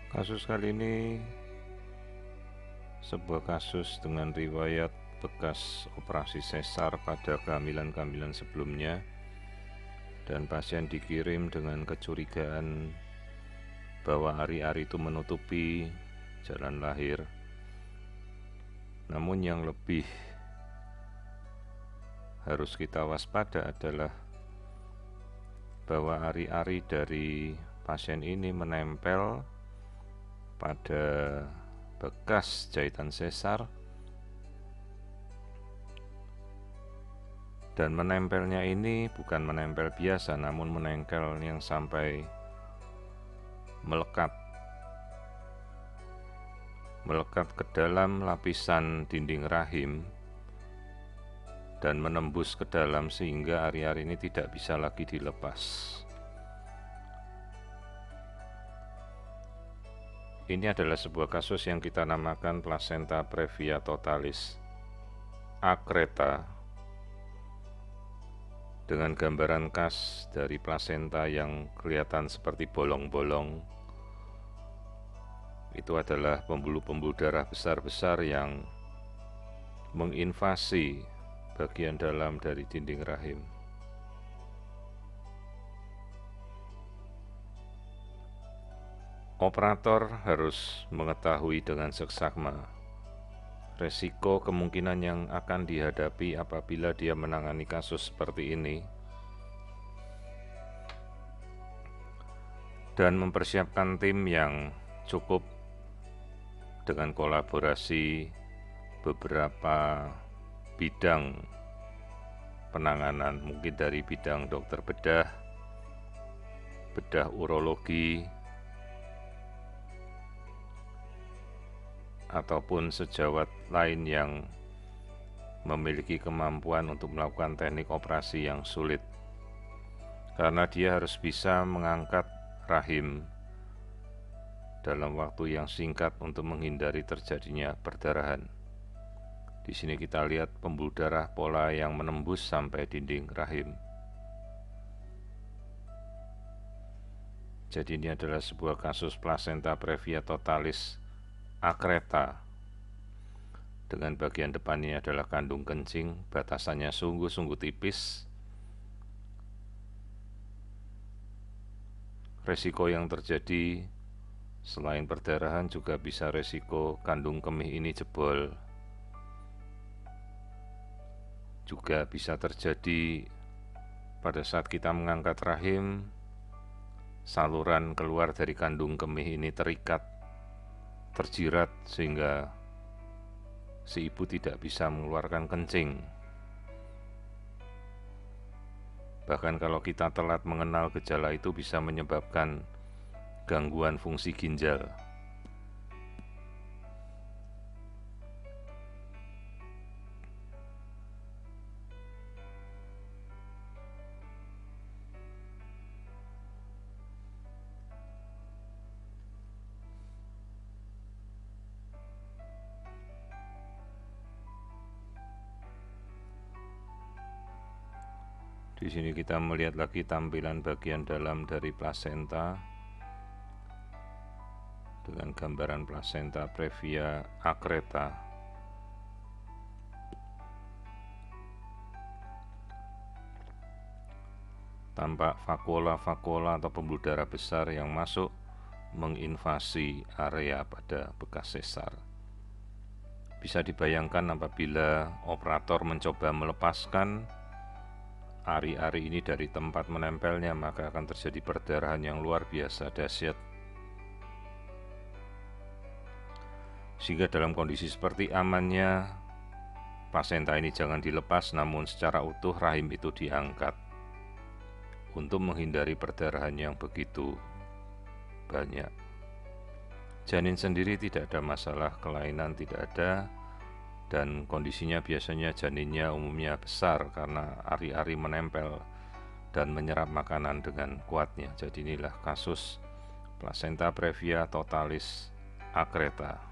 Kasus kali ini sebuah kasus dengan riwayat bekas operasi sesar pada kehamilan-kehamilan sebelumnya, dan pasien dikirim dengan kecurigaan bahwa ari-ari itu menutupi jalan lahir. Namun yang lebih harus kita waspada adalah bahwa ari-ari dari pasien ini menempel pada bekas jahitan sesar, dan menempelnya ini bukan menempel biasa, namun menempel yang sampai melekat ke dalam lapisan dinding rahim dan menembus ke dalam sehingga ari-ari ini tidak bisa lagi dilepas. Ini adalah sebuah kasus yang kita namakan placenta previa totalis akreta, dengan gambaran khas dari plasenta yang kelihatan seperti bolong-bolong. Itu adalah pembuluh-pembuluh darah besar-besar yang menginvasi bagian dalam dari dinding rahim. Operator harus mengetahui dengan seksama resiko kemungkinan yang akan dihadapi apabila dia menangani kasus seperti ini, dan mempersiapkan tim yang cukup dengan kolaborasi beberapa bidang penanganan, mungkin dari bidang dokter bedah urologi, ataupun sejawat lain yang memiliki kemampuan untuk melakukan teknik operasi yang sulit, karena dia harus bisa mengangkat rahim dalam waktu yang singkat untuk menghindari terjadinya perdarahan. Di sini kita lihat pembuluh darah pola yang menembus sampai dinding rahim. Jadi ini adalah sebuah kasus placenta previa totalis akreta, dengan bagian depannya adalah kandung kencing, batasannya sungguh-sungguh tipis. Resiko yang terjadi selain perdarahan juga bisa resiko kandung kemih ini jebol. Juga bisa terjadi pada saat kita mengangkat rahim, saluran keluar dari kandung kemih ini terikat, terjirat, sehingga si ibu tidak bisa mengeluarkan kencing. Bahkan kalau kita telat mengenal gejala itu bisa menyebabkan gangguan fungsi ginjal. Di sini kita melihat lagi tampilan bagian dalam dari plasenta dengan gambaran placenta previa akreta. Tampak vakuola atau pembuluh darah besar yang masuk menginvasi area pada bekas sesar. Bisa dibayangkan apabila operator mencoba melepaskan ari-ari ini dari tempat menempelnya, maka akan terjadi perdarahan yang luar biasa dahsyat. Sehingga dalam kondisi seperti amannya placenta ini jangan dilepas, namun secara utuh rahim itu diangkat untuk menghindari perdarahan yang begitu banyak. Janin sendiri tidak ada masalah, kelainan tidak ada, dan kondisinya biasanya janinnya umumnya besar karena ari-ari menempel dan menyerap makanan dengan kuatnya. Jadi inilah kasus placenta previa totalis akreta.